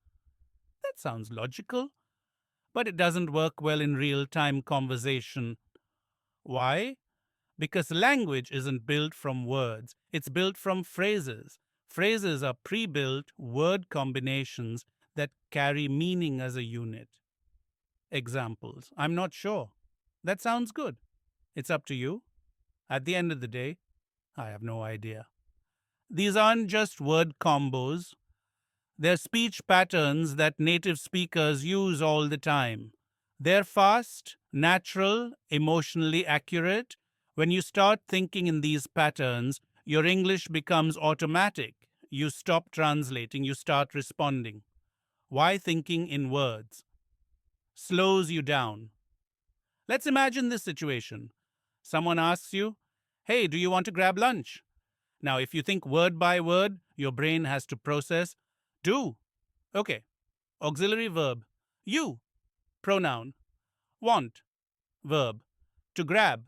Speaker 1: That sounds logical, but it doesn't work well in real-time conversation. Why? Because language isn't built from words, it's built from phrases. Phrases are pre-built word combinations that carry meaning as a unit. Examples. I'm not sure. That sounds good. It's up to you. At the end of the day, I have no idea. These aren't just word combos. They're speech patterns that native speakers use all the time. They're fast, natural, emotionally accurate. When you start thinking in these patterns, your English becomes automatic. You stop translating, you start responding. Why thinking in words? Slows you down. Let's imagine this situation. Someone asks you, "Hey, do you want to grab lunch?" Now, if you think word by word, your brain has to process. Do. Okay. Auxiliary verb. You. Pronoun. Want. Verb. To grab.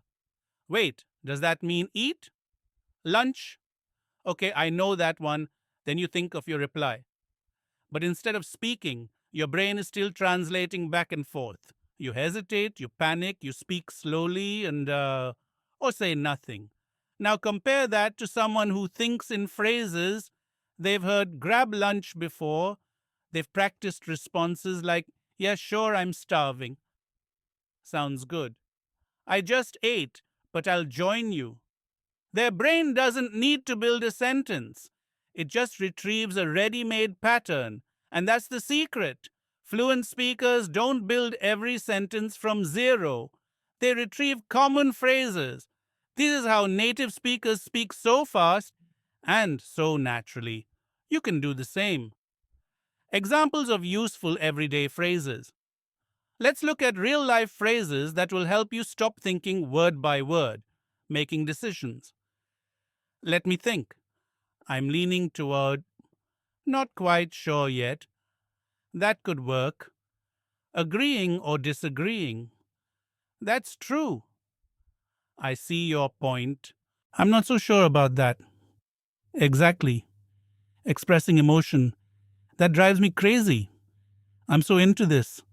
Speaker 1: Wait, does that mean eat? Lunch? Okay, I know that one. Then you think of your reply. But instead of speaking, your brain is still translating back and forth. You hesitate, you panic, you speak slowly or say nothing. Now compare that to someone who thinks in phrases. They've heard grab lunch before. They've practiced responses like, yeah, sure, I'm starving. Sounds good. I just ate, but I'll join you. Their brain doesn't need to build a sentence. It just retrieves a ready-made pattern. And that's the secret. Fluent speakers don't build every sentence from zero. They retrieve common phrases. This is how native speakers speak so fast and so naturally. You can do the same. Examples of useful everyday phrases. Let's look at real-life phrases that will help you stop thinking word by word, making decisions. Let me think. I'm leaning toward, not quite sure yet. That could work. Agreeing or disagreeing. That's true. I see your point. I'm not so sure about that. Exactly. Expressing emotion. That drives me crazy. I'm so into this.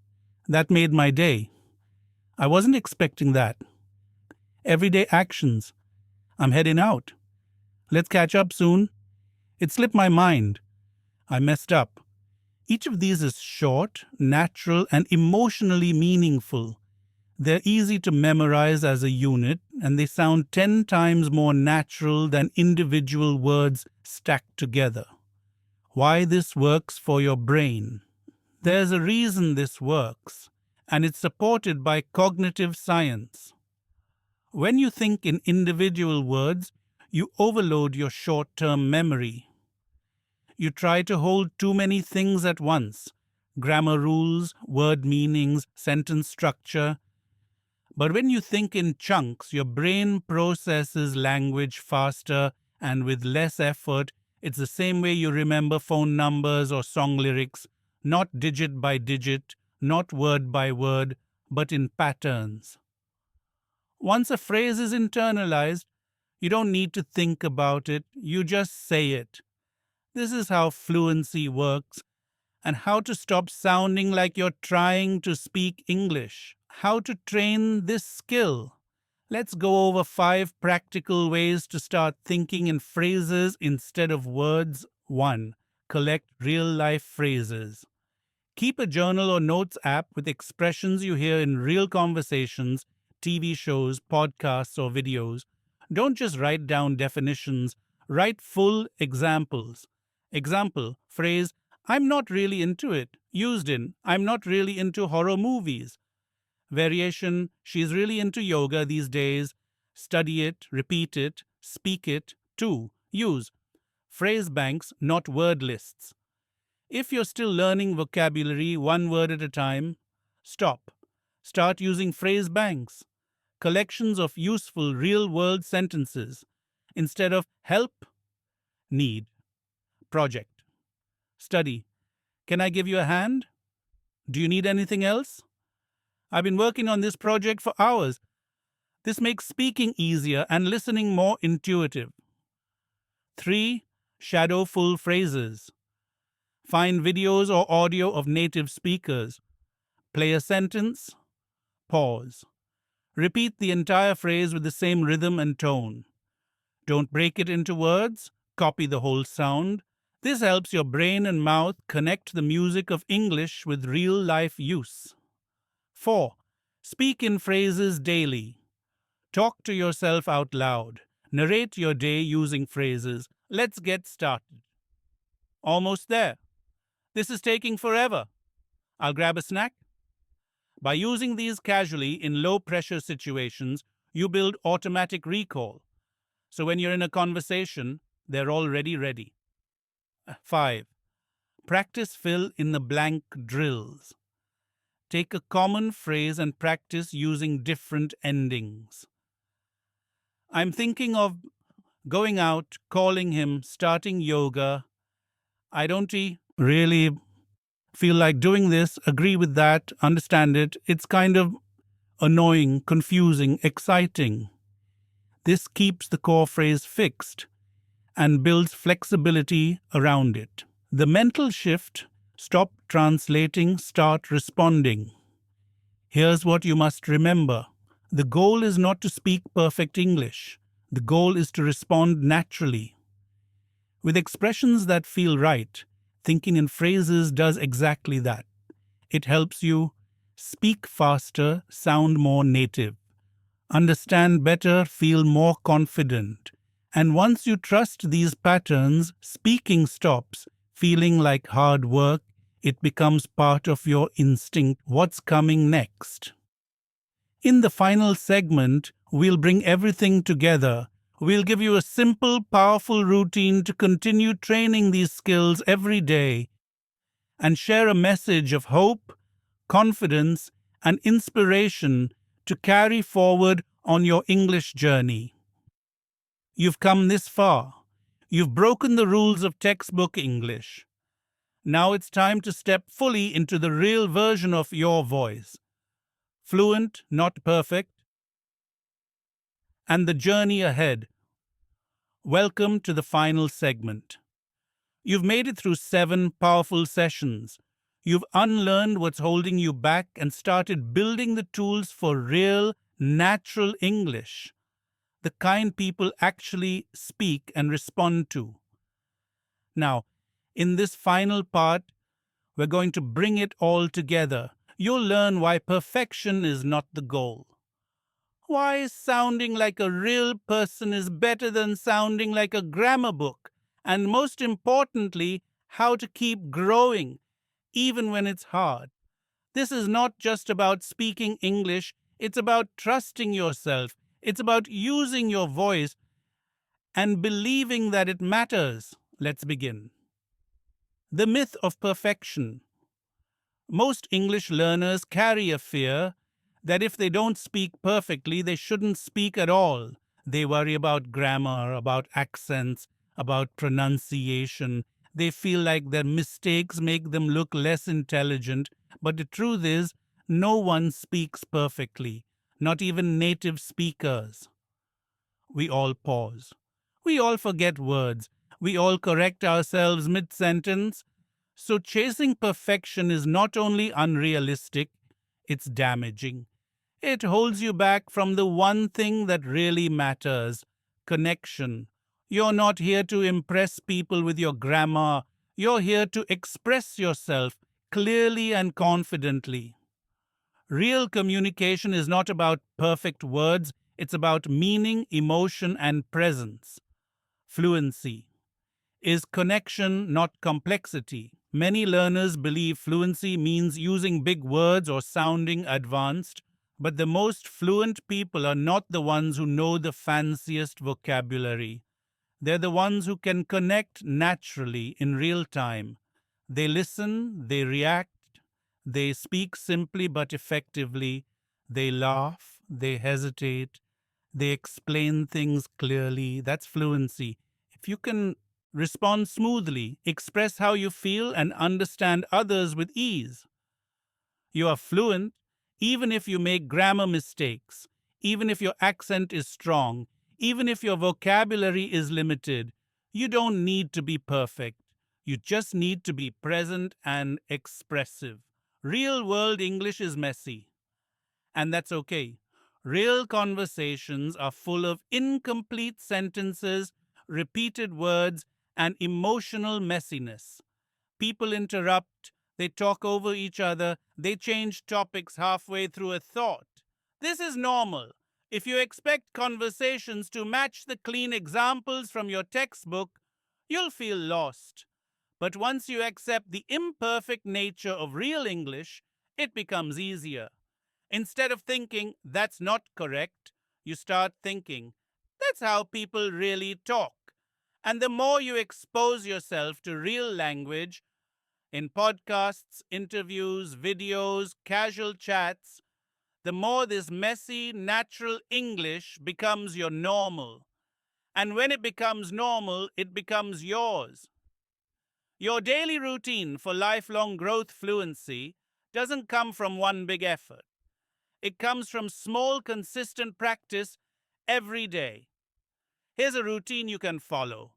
Speaker 1: That made my day. I wasn't expecting that. everyday actions. I'm heading out. Let's catch up soon. It slipped my mind. I messed up. Each of these is short, natural, and emotionally meaningful. They're easy to memorize as a unit, and they sound 10 times more natural than individual words stacked together. Why this works for your brain. There's a reason this works, and it's supported by cognitive science. When you think in individual words, you overload your short-term memory. You try to hold too many things at once: grammar rules, word meanings, sentence structure. But when you think in chunks, your brain processes language faster and with less effort. It's the same way you remember phone numbers or song lyrics, not digit by digit, not word by word, but in patterns. Once a phrase is internalized, you don't need to think about it, you just say it. This is how fluency works, and how to stop sounding like you're trying to speak English. How to train this skill. Let's go over 5 practical ways to start thinking in phrases instead of words. 1. Collect real-life phrases. Keep a journal or notes app with expressions you hear in real conversations, TV shows, podcasts, or videos. Don't just write down definitions, write full examples. Example, phrase, I'm not really into it, used in, I'm not really into horror movies. Variation, she's really into yoga these days. Study it, repeat it, speak it. 2. Use phrase banks, not word lists. If you're still learning vocabulary one word at a time, stop. Start using phrase banks, collections of useful real-world sentences. Instead of help, need. Project. Study. Can I give you a hand? Do you need anything else? I've been working on this project for hours. This makes speaking easier and listening more intuitive. 3. Shadow full phrases. Find videos or audio of native speakers. Play a sentence. Pause. Repeat the entire phrase with the same rhythm and tone. Don't break it into words. Copy the whole sound. This helps your brain and mouth connect the music of English with real-life use. 4. Speak in phrases daily. Talk to yourself out loud. Narrate your day using phrases. Let's get started. Almost there. This is taking forever. I'll grab a snack. By using these casually in low-pressure situations, you build automatic recall. So when you're in a conversation, they're already ready. 5. Practice fill in the blank drills. Take a common phrase and practice using different endings. I'm thinking of going out, calling him, starting yoga. I don't really feel like doing this, agree with that, understand it. It's kind of annoying, confusing, exciting. This keeps the core phrase fixed and builds flexibility around it. The mental shift: stop translating, start responding. Here's what you must remember. The goal is not to speak perfect English. The goal is to respond naturally. With expressions that feel right, thinking in phrases does exactly that. It helps you speak faster, sound more native, understand better, feel more confident. And once you trust these patterns, speaking stops feeling like hard work. It becomes part of your instinct. What's coming next? In the final segment, we'll bring everything together. We'll give you a simple, powerful routine to continue training these skills every day and share a message of hope, confidence, and inspiration to carry forward on your English journey. You've come this far. You've broken the rules of textbook English. Now it's time to step fully into the real version of your voice. Fluent, not perfect. And the journey ahead. Welcome to the final segment. You've made it through 7 powerful sessions. You've unlearned what's holding you back and started building the tools for real, natural English. the kind people actually speak and respond to. Now, in this final part, we're going to bring it all together. You'll learn why perfection is not the goal. Why sounding like a real person is better than sounding like a grammar book. And most importantly, how to keep growing, even when it's hard. This is not just about speaking English, it's about trusting yourself. It's about using your voice and believing that it matters. Let's begin. The myth of perfection. Most English learners carry a fear that if they don't speak perfectly, they shouldn't speak at all. They worry about grammar, about accents, about pronunciation. They feel like their mistakes make them look less intelligent. But the truth is, no one speaks perfectly, not even native speakers. We all pause. We all forget words. We all correct ourselves mid sentence. So, chasing perfection is not only unrealistic, it's damaging. It holds you back from the one thing that really matters: connection. You're not here to impress people with your grammar. You're here to express yourself clearly and confidently. Real communication is not about perfect words, it's about meaning, emotion, and presence. Fluency is connection, not complexity. Many learners believe fluency means using big words or sounding advanced, but the most fluent people are not the ones who know the fanciest vocabulary. They're the ones who can connect naturally in real time. They listen, they react, they speak simply but effectively, they laugh, they hesitate, they explain things clearly. That's fluency. If you can respond smoothly, express how you feel, and understand others with ease, you are fluent even if you make grammar mistakes, even if your accent is strong, even if your vocabulary is limited. You don't need to be perfect. You just need to be present and expressive. Real world English is messy, and that's okay. Real conversations are full of incomplete sentences, repeated words, and emotional messiness. People interrupt, they talk over each other, they change topics halfway through a thought. This is normal. If you expect conversations to match the clean examples from your textbook, you'll feel lost. But once you accept the imperfect nature of real English, it becomes easier. Instead of thinking, that's not correct, you start thinking, that's how people really talk. And the more you expose yourself to real language in podcasts, interviews, videos, casual chats, the more this messy, natural English becomes your normal. And when it becomes normal, it becomes yours. Your daily routine for lifelong growth fluency doesn't come from one big effort. It comes from small, consistent practice every day. Here's a routine you can follow,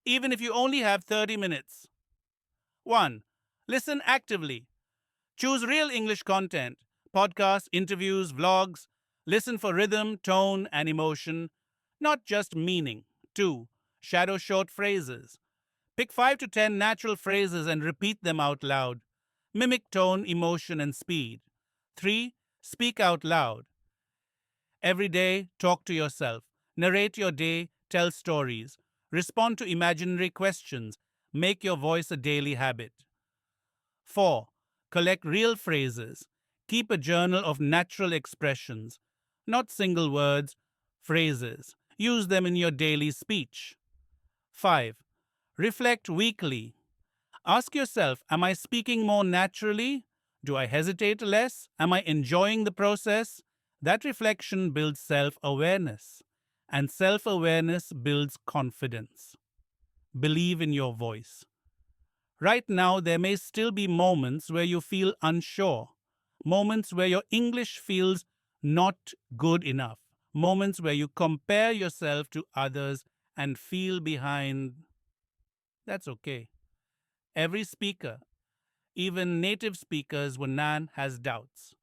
Speaker 1: even if you only have 30 minutes. 1. Listen actively. Choose real English content, podcasts, interviews, vlogs. Listen for rhythm, tone, and emotion, not just meaning. 2. Shadow short phrases. Pick 5 to 10 natural phrases and repeat them out loud. Mimic tone, emotion, and speed. 3. Speak out loud. Every day, talk to yourself. Narrate your day, tell stories. Respond to imaginary questions. Make your voice a daily habit. 4. Collect real phrases. Keep a journal of natural expressions, not single words, phrases. Use them in your daily speech. 5. Reflect weekly. Ask yourself, am I speaking more naturally? Do I hesitate less? Am I enjoying the process? That reflection builds self-awareness, and self-awareness builds confidence. Believe in your voice. Right now, there may still be moments where you feel unsure, moments where your English feels not good enough, moments where you compare yourself to others and feel behind. That's okay. Every speaker, even native speakers, has doubts.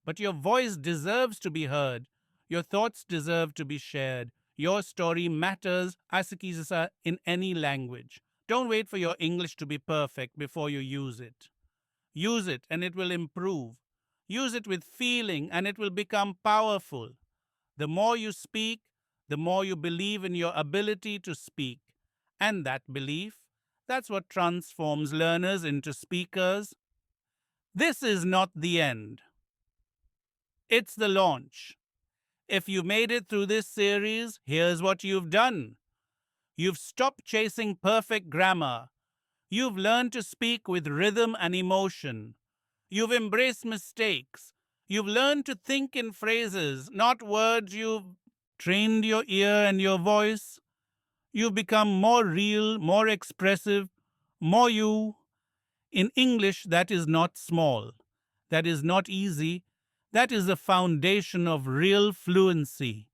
Speaker 1: But your voice deserves to be heard. Your thoughts deserve to be shared. Your story matters, asikizasa, in any language. Don't wait for your English to be perfect before you use it. Use it and it will improve. Use it with feeling and it will become powerful. The more you speak, the more you believe in your ability to speak. And that belief, that's what transforms learners into speakers. This is not the end. It's the launch. If you made it through this series, here's what you've done. You've stopped chasing perfect grammar. You've learned to speak with rhythm and emotion. You've embraced mistakes. You've learned to think in phrases, not words. You've trained your ear and your voice. You've become more real, more expressive, more you. In English, that is not small. That is not easy. That is the foundation of real fluency.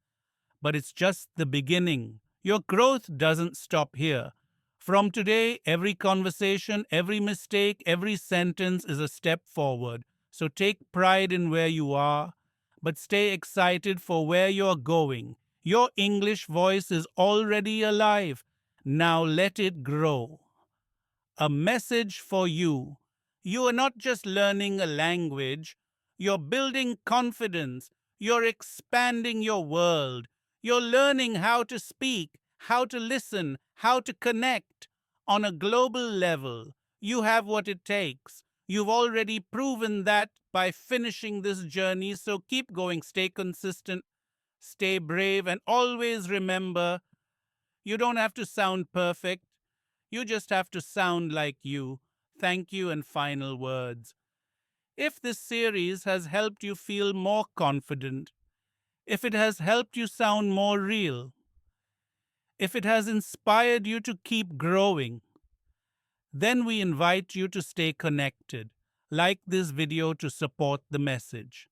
Speaker 1: But it's just the beginning. Your growth doesn't stop here. From today, every conversation, every mistake, every sentence is a step forward. So take pride in where you are, but stay excited for where you're going. Your English voice is already alive. Now let it grow. A message for you. You are not just learning a language, you're building confidence, you're expanding your world, you're learning how to speak, how to listen, how to connect on a global level. You have what it takes. You've already proven that by finishing this journey, so keep going, stay consistent, stay brave, and always remember you don't have to sound perfect. You just have to sound like you. Thank you and final words. If this series has helped you feel more confident, if it has helped you sound more real, if it has inspired you to keep growing, then we invite you to stay connected. Like this video to support the message.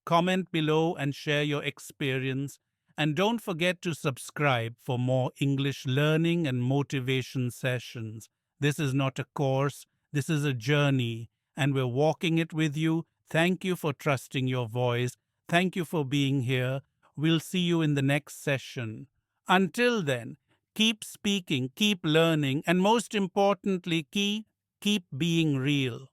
Speaker 1: Comment below and share your experience. And don't forget to subscribe for more English learning and motivation sessions. This is not a course, this is a journey, and we're walking it with you. Thank you for trusting your voice. Thank you for being here. We'll see you in the next session. Until then, keep speaking, keep learning, and most importantly, keep being real.